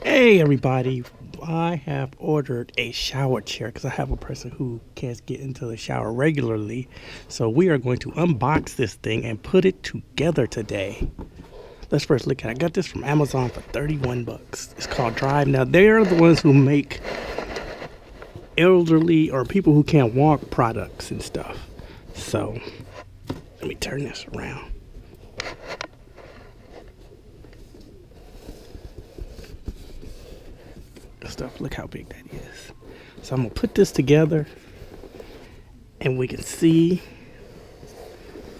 Hey everybody, I have ordered a shower chair because I have a person who can't get into the shower regularly. So we are going to unbox this thing and put it together today. Let's first look at it. I got this from Amazon for 31 bucks. It's called Drive. Now they're the ones who make elderly or people who can't walk products and stuff. So let me turn this around. Stuff. Look how big that is. So I'm gonna put this together and we can see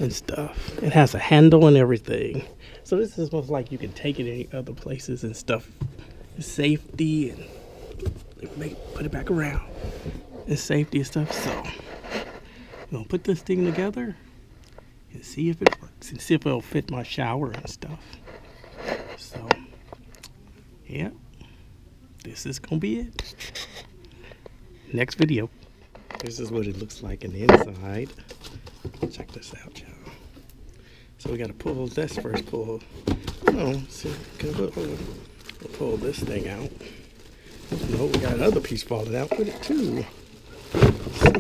and stuff. It has a handle and everything. So this is almost like you can take it any other places and stuff. It's safety and put it back around. It's safety and stuff. So I'm gonna put this thing together and see if it works and see if it'll fit my shower and stuff. So yeah. This is gonna be it. Next video. This is what it looks like in the inside. Check this out, y'all. So we gotta pull this first. We'll pull this thing out. No, we got another piece falling out with it too. So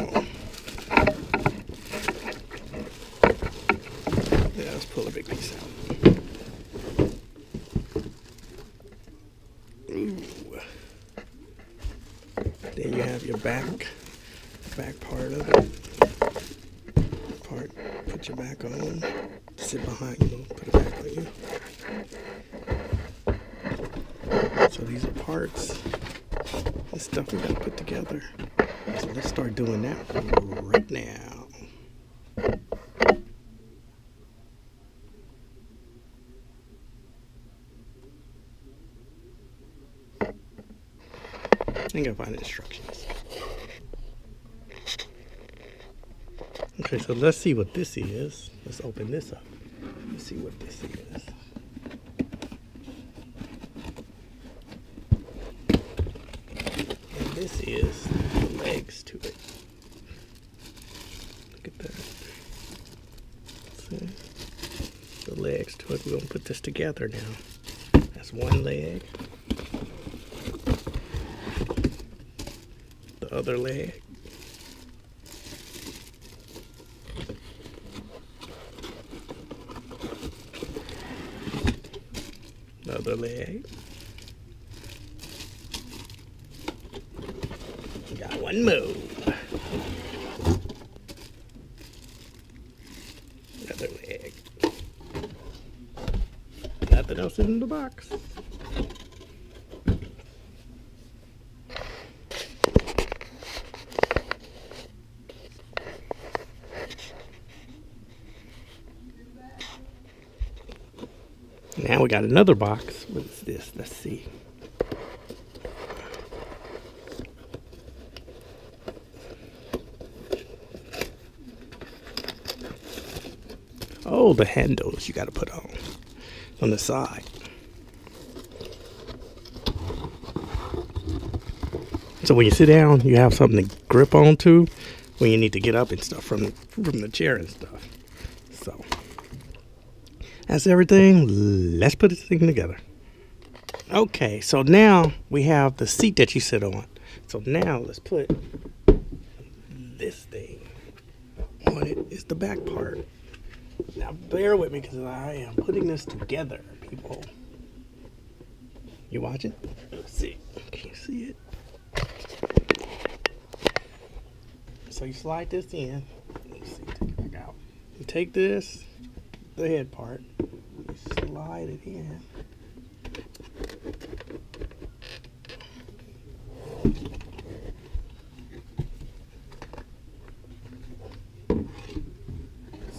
yeah, let's pull a big piece out. Then you have your back part of it. Put your back on. Sit behind you, put it back on you. So these are parts and stuff we gotta put together. So let's start doing that right now. I gotta find instructions. Okay, so let's see what this is. Let's open this up. Let's see what this is. And this is the legs to it. Look at that. See? The legs to it. We're gonna put this together now. That's one leg. The other leg. The other leg. We got one more. Another leg. Nothing else in the box. Now we got another box. What is this? Let's see. Oh, the handles you got to put on the side. So when you sit down, you have something to grip onto when you need to get up and stuff from the chair and stuff. So that's everything. Let's put this thing together. Okay, so now we have the seat that you sit on. So now let's put this thing on it. It's the back part. Now bear with me because I am putting this together, people. You watching? Let's see. Can you see it? So you slide this in. Let's see, take it back out. You take this, the head part, you slide it in.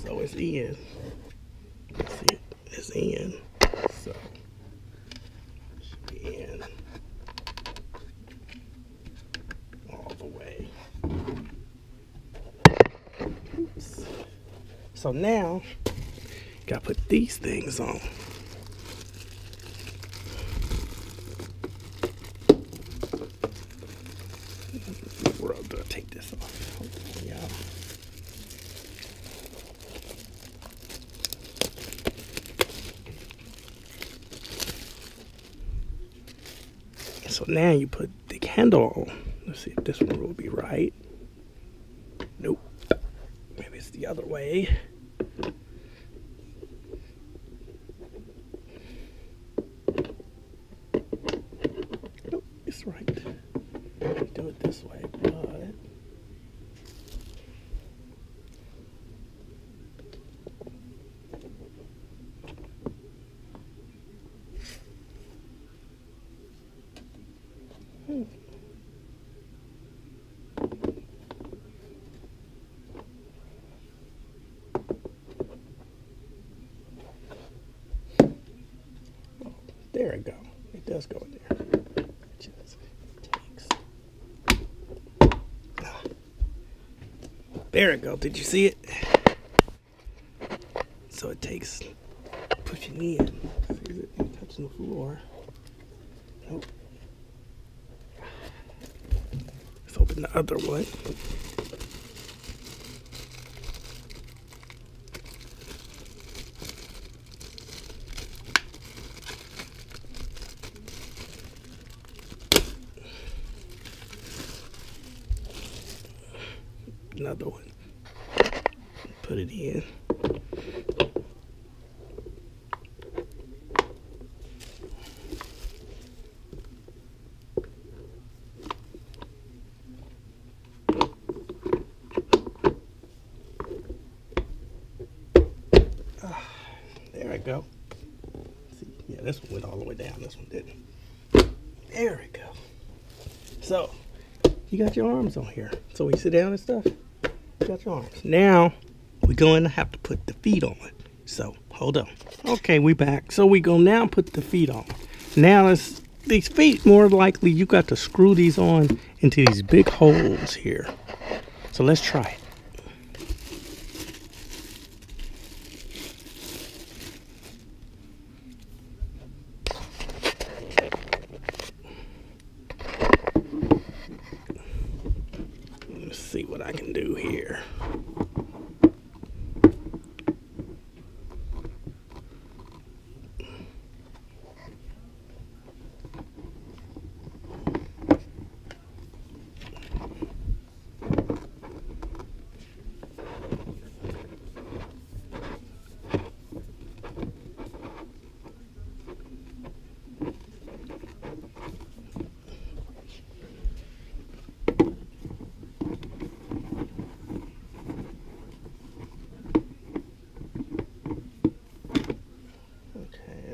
So it's in. Let's see it. It's in. So it should be in all the way. Oops. So now gotta put these things on. Where do I take this off? Hold on, y'all. So now you put the handle on. Let's see if this one will be right. Nope. Maybe it's the other way. Nope, it's right. Do it this way, but there it go. It does go in there. It just takes. There it go. Did you see it? So it takes pushing in. See, is it touching the floor? Nope. Let's open the other one. Another one. Put it in. There I go. See, yeah, this one went all the way down. This one didn't. There we go. So, you got your arms on here. So when you sit down and stuff, you got your arms. Now, we're going to have to put the feet on. So, hold on. Okay, we back. So we go now put the feet on. Now, these feet, more likely, you got to screw these on into these big holes here. So let's try it. Let's see what I can do here.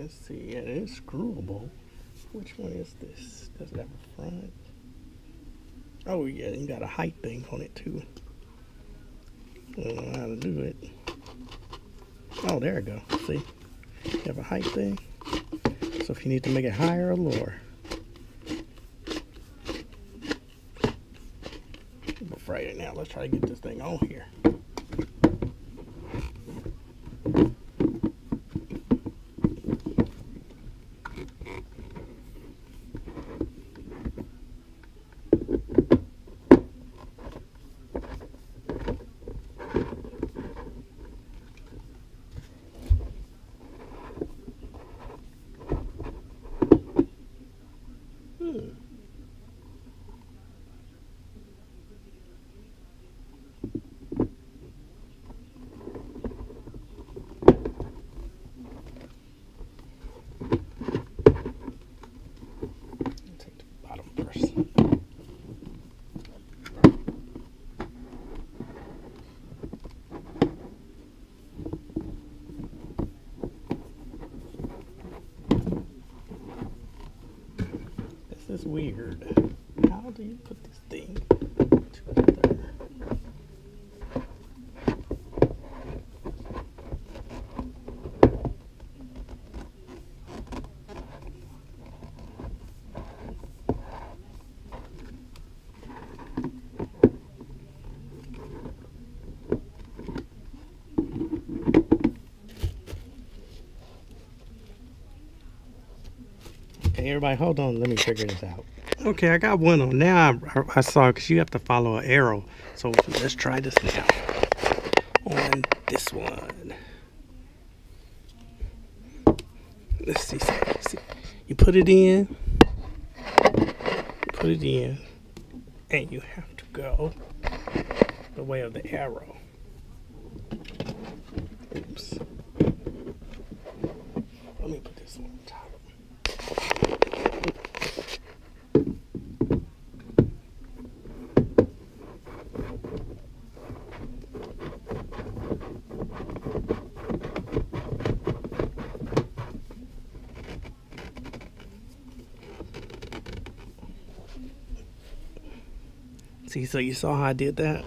Let's see, yeah, it is screwable. Which one is this? Does it have a front? Oh yeah, you got a height thing on it too. I don't know how to do it. Oh, there we go. See, you have a height thing. So if you need to make it higher or lower. But right now, let's try to get this thing on here. Take the bottom first. This is weird. How do you put this thing together? Okay, everybody, hold on. Let me figure this out. Okay, I got one on. Now I saw, because you have to follow an arrow. So let's try this now. On this one. Let's see. You put it in. put it in, and you have to go the way of the arrow. Oops. Let me put this one on top. See, so you saw how I did that?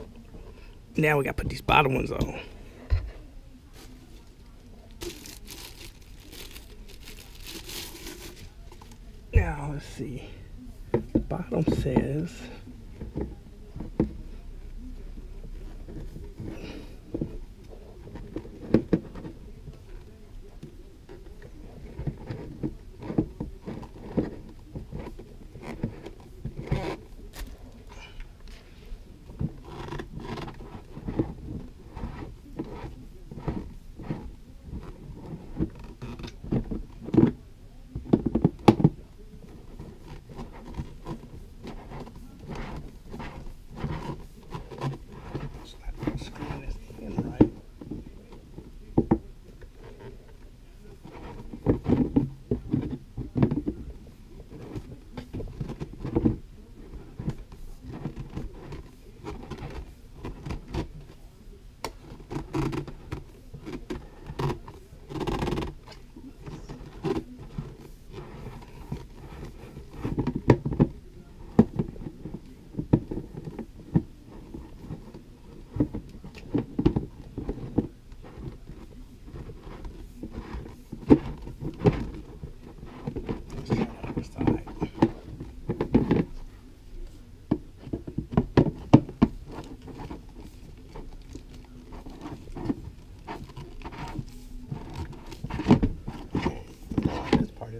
Now we gotta put these bottom ones on. Now let's see. The bottom says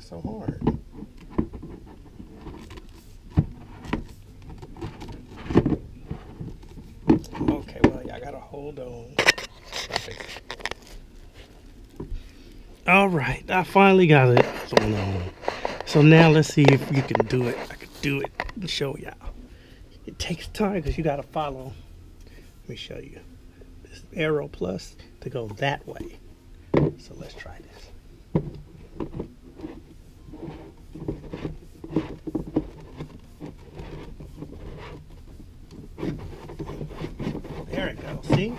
so hard. Okay, well, y'all gotta hold on. All right, I finally got it going on. So now let's see if you can do it. I can do it and show y'all. It takes time because you gotta follow. Let me show you. This arrow plus to go that way. So let's try this. There it goes, see?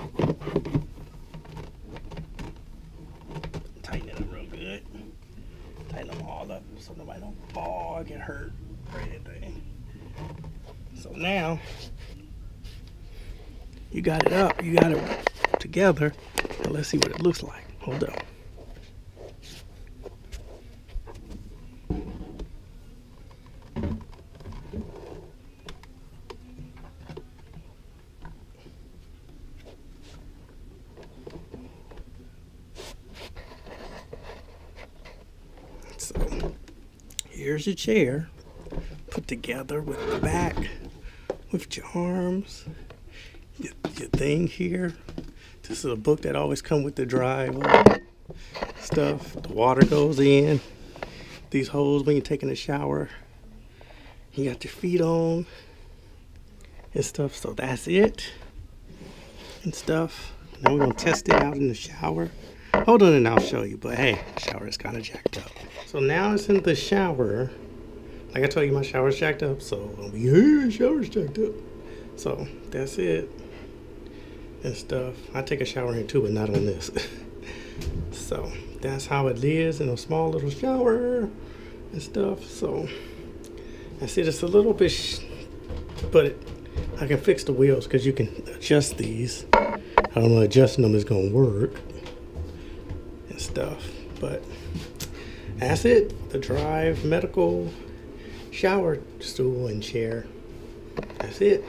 Tighten it up real good. Tighten them all up so nobody don't fall or get hurt or anything. So now, you got it up, you got it together. Now let's see what it looks like. Hold up. So here's your chair put together with the back, with your arms, your thing here. This is a book that always comes with the drive stuff. The water goes in these holes when you're taking a shower. You got your feet on and stuff. So that's it and stuff. Now we're gonna test it out in the shower. Hold on and I'll show you, but hey, the shower is kind of jacked up. So now it's in the shower. Like I told you, my shower's jacked up, so I'll be, hey, shower's jacked up. So that's it and stuff. I take a shower here too, but not on this. So that's how it is in a small little shower and stuff. So that's it. It's a little bit, but I can fix the wheels because you can adjust these. I don't know if adjusting them is gonna work and stuff, but that's it. The Drive medical shower stool and chair. That's it.